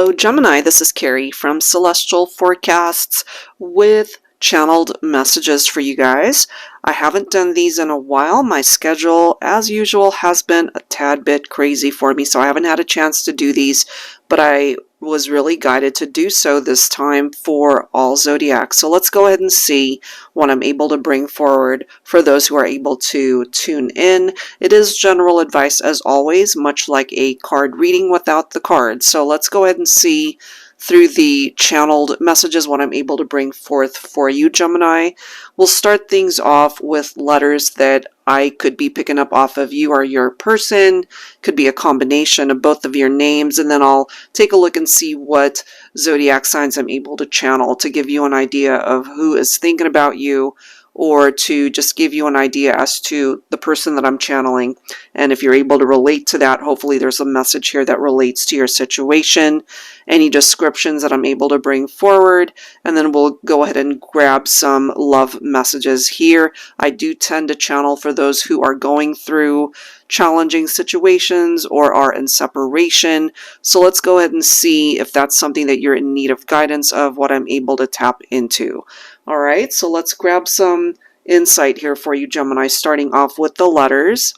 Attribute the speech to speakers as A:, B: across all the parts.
A: Hello Gemini, this is Carrie from Celestial Forecasts with channeled messages for you guys. I haven't done these in a while. My schedule, as usual, has been a tad bit crazy for me, so I haven't had a chance to do these, but I was really guided to do so this time for all zodiacs. So let's go ahead and see what I'm able to bring forward for those who are able to tune in. It is general advice as always, much like a card reading without the cards. So let's go ahead and see through the channeled messages what I'm able to bring forth for you, Gemini. We'll start things off with letters that I could be picking up off of you or your person. Could be a combination of both of your names, and then I'll take a look and see what zodiac signs I'm able to channel to give you an idea of who is thinking about you, or to just give you an idea as to the person that I'm channeling. And if you're able to relate to that, hopefully there's a message here that relates to your situation, any descriptions that I'm able to bring forward, and then we'll go ahead and grab some love messages here. I do tend to channel for those who are going through challenging situations or are in separation. So let's go ahead and see if that's something that you're in need of guidance of, what I'm able to tap into. Alright, so let's grab some insight here for you, Gemini, starting off with the letters.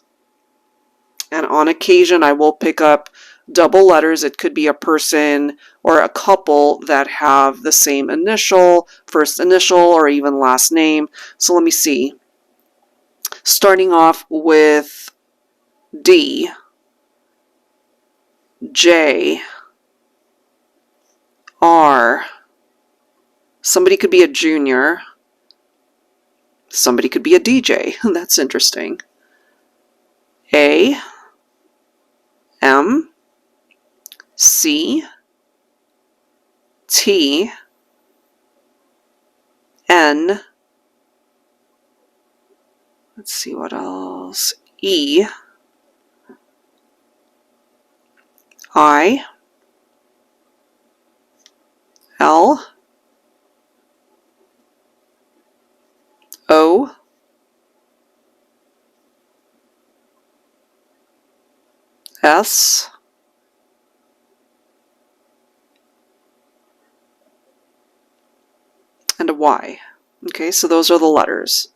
A: And on occasion, I will pick up double letters. It could be a person or a couple that have the same initial, first initial, or even last name. So let me see. Starting off with D, J, R. Somebody could be a junior. Somebody could be a DJ. That's interesting. A, M, C, T, N. Let's see what else. E, I, L, O, S, and a Y. Okay, so those are the letters.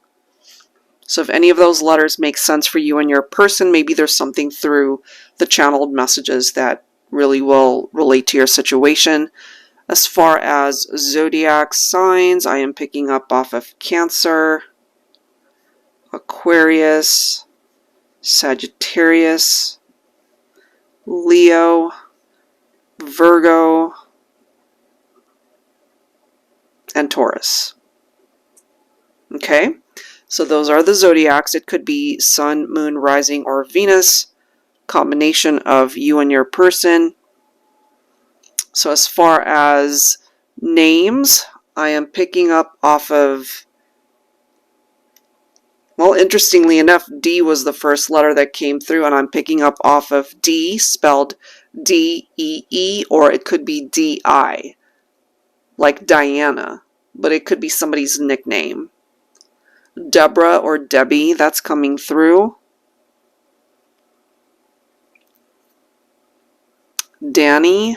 A: So if any of those letters make sense for you and your person, maybe there's something through the channeled messages that really will relate to your situation. As far as zodiac signs, I am picking up off of Cancer, Aquarius, Sagittarius, Leo, Virgo, and Taurus. Okay, so those are the zodiacs. It could be Sun, Moon, Rising, or Venus, combination of you and your person. So as far as names, I am picking up off of, well, interestingly enough, D was the first letter that came through, and I'm picking up off of D, spelled D-E-E, or it could be D-I, like Diana, but it could be somebody's nickname. Deborah or Debbie, that's coming through. Danny.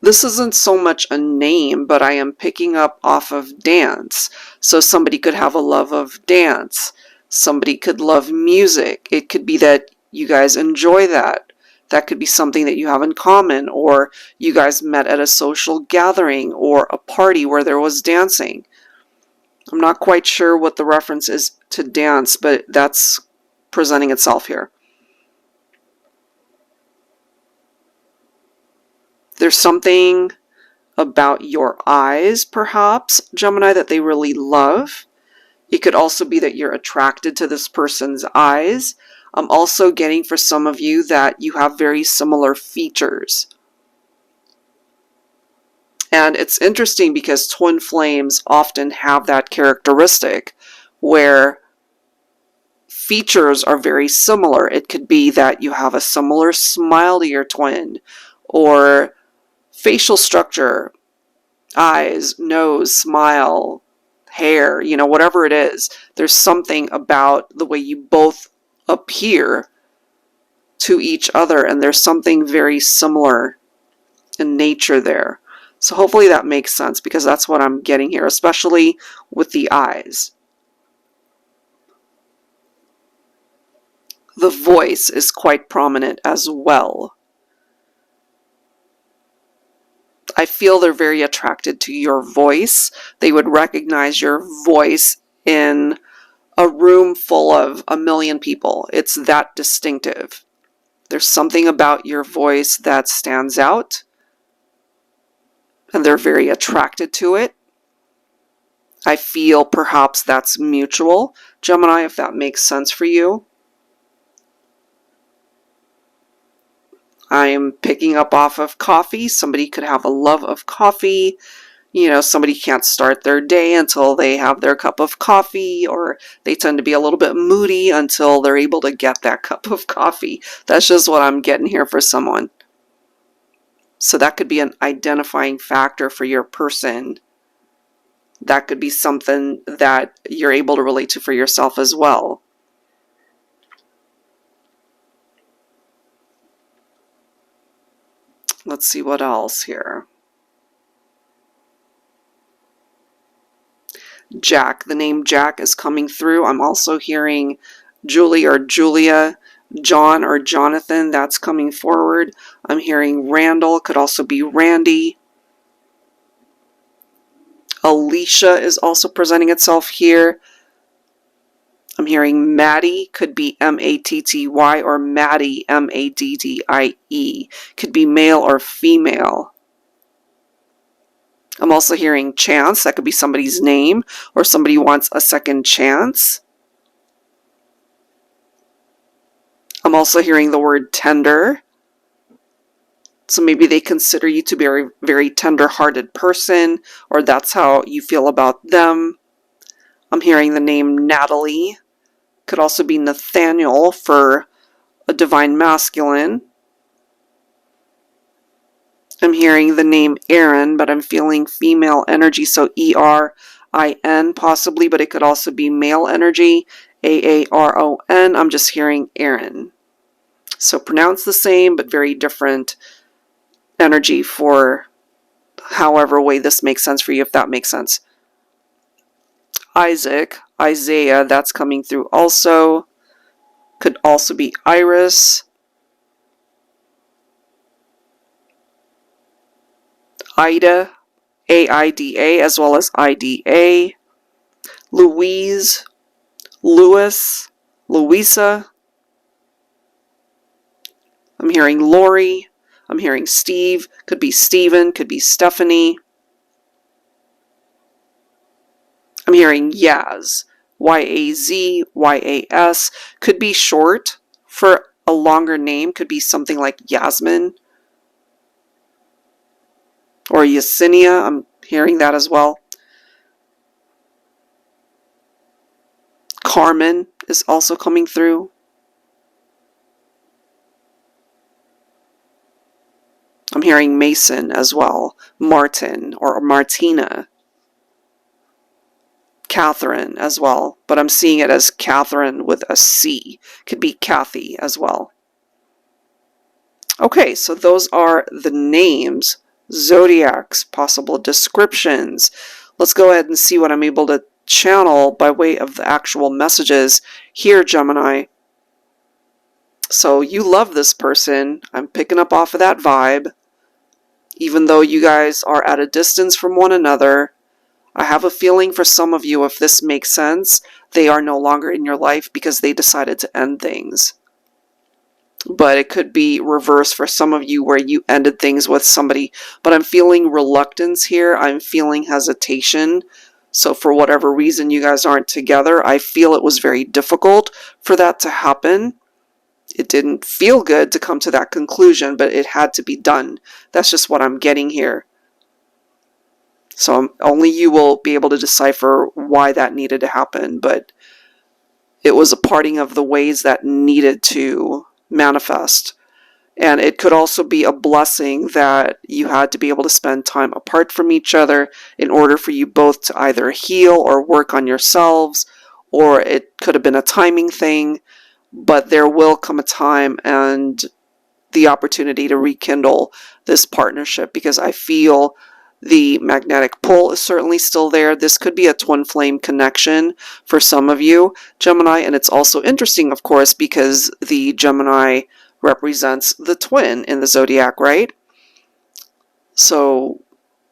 A: This isn't so much a name, but I am picking up off of dance. So somebody could have a love of dance. Somebody could love music. It could be that you guys enjoy that. That could be something that you have in common, or you guys met at a social gathering or a party where there was dancing. I'm not quite sure what the reference is to dance, but that's presenting itself here. There's something about your eyes, perhaps, Gemini, that they really love. It could also be that you're attracted to this person's eyes. I'm also getting for some of you that you have very similar features. And it's interesting because twin flames often have that characteristic where features are very similar. It could be that you have a similar smile to your twin, or facial structure, eyes, nose, smile, hair, you know, whatever it is. There's something about the way you both appear to each other, and there's something very similar in nature there. So hopefully that makes sense, because that's what I'm getting here, especially with the eyes. The voice is quite prominent as well. I feel they're very attracted to your voice. They would recognize your voice in a room full of 1,000,000 people. It's that distinctive. There's something about your voice that stands out, and they're very attracted to it. I feel perhaps that's mutual, Gemini, if that makes sense for you. I'm picking up off of coffee. Somebody could have a love of coffee. You know, somebody can't start their day until they have their cup of coffee, or they tend to be a little bit moody until they're able to get that cup of coffee. That's just what I'm getting here for someone. So that could be an identifying factor for your person. That could be something that you're able to relate to for yourself as well. Let's see what else here. Jack. The name Jack is coming through. I'm also hearing Julie or Julia, John or Jonathan. That's coming forward. I'm hearing Randall. Could also be Randy. Alicia is also presenting itself here. I'm hearing Maddie. Could be M-A-T-T-Y, or Maddie, M-A-D-D-I-E. Could be male or female. I'm also hearing Chance. That could be somebody's name, or somebody wants a second chance. I'm also hearing the word tender. So maybe they consider you to be a very, very tender-hearted person, or that's how you feel about them. I'm hearing the name Natalie. Could also be Nathaniel for a divine masculine. I'm hearing the name Aaron, but I'm feeling female energy, so E-R-I-N possibly, but it could also be male energy, A-A-R-O-N. I'm just hearing Aaron. So pronounced the same, but very different energy for however way this makes sense for you, if that makes sense. Isaac, Isaiah, that's coming through also. Could also be Iris. Ida, A-I-D-A, as well as I-D-A. Louise, Louis, Louisa. I'm hearing Lori. I'm hearing Steve. Could be Steven. Could be Stephanie. I'm hearing Yaz. Y-A-Z, Y-A-S. Could be short for a longer name. Could be something like Yasmin. Or Yesenia. I'm hearing that as well. Carmen is also coming through. I'm hearing Mason as well. Martin or Martina. Catherine as well, but I'm seeing it as Catherine with a C. Could be Kathy as well. Okay, so those are the names, zodiacs, possible descriptions. Let's go ahead and see what I'm able to channel by way of the actual messages here, Gemini. So you love this person. I'm picking up off of that vibe. Even though you guys are at a distance from one another, I have a feeling for some of you, if this makes sense, they are no longer in your life because they decided to end things. But it could be reverse for some of you where you ended things with somebody. But I'm feeling reluctance here. I'm feeling hesitation. So for whatever reason you guys aren't together, I feel it was very difficult for that to happen. It didn't feel good to come to that conclusion, but it had to be done. That's just what I'm getting here. So only you will be able to decipher why that needed to happen, but it was a parting of the ways that needed to manifest. And it could also be a blessing that you had to be able to spend time apart from each other in order for you both to either heal or work on yourselves, or it could have been a timing thing. but there will come a time and the opportunity to rekindle this partnership, because I feel the magnetic pull is certainly still there. This could be a twin flame connection for some of you, Gemini, and it's also interesting, of course, because the Gemini represents the twin in the zodiac, right? So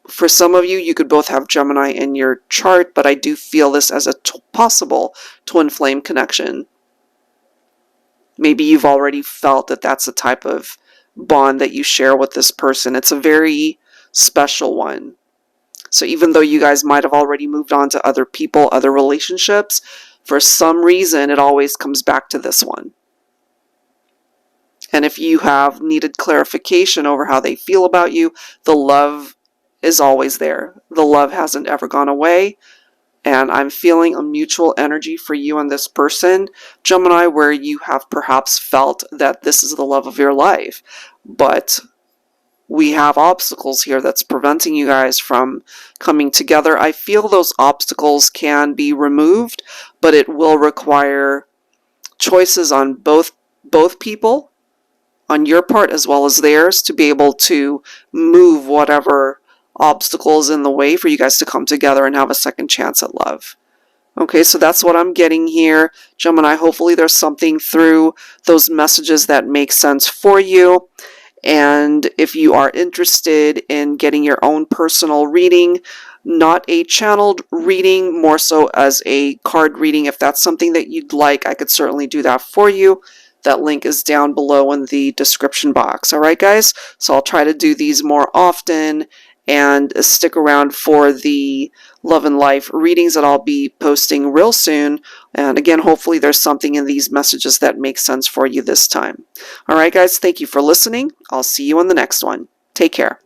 A: for some of you, you could both have Gemini in your chart, but I do feel this as a possible twin flame connection. Maybe you've already felt that that's the type of bond that you share with this person. It's a very special one. So even though you guys might have already moved on to other people, other relationships, for some reason it always comes back to this one. And if you have needed clarification over how they feel about you, the love is always there. The love hasn't ever gone away. And I'm feeling a mutual energy for you and this person, Gemini, where you have perhaps felt that this is the love of your life. But we have obstacles here that's preventing you guys from coming together. I feel those obstacles can be removed, but it will require choices on both people, on your part as well as theirs, to be able to move whatever obstacles in the way for you guys to come together and have a second chance at love. Okay, so that's what I'm getting here, Gemini. Hopefully there's something through those messages that makes sense for you. And if you are interested in getting your own personal reading, not a channeled reading, more so as a card reading, if that's something that you'd like, I could certainly do that for you. That link is down below in the description box. Alright guys, so I'll try to do these more often, and stick around for the Love and Life readings that I'll be posting real soon. And again, hopefully there's something in these messages that makes sense for you this time. Alright guys, thank you for listening. I'll see you in the next one. Take care.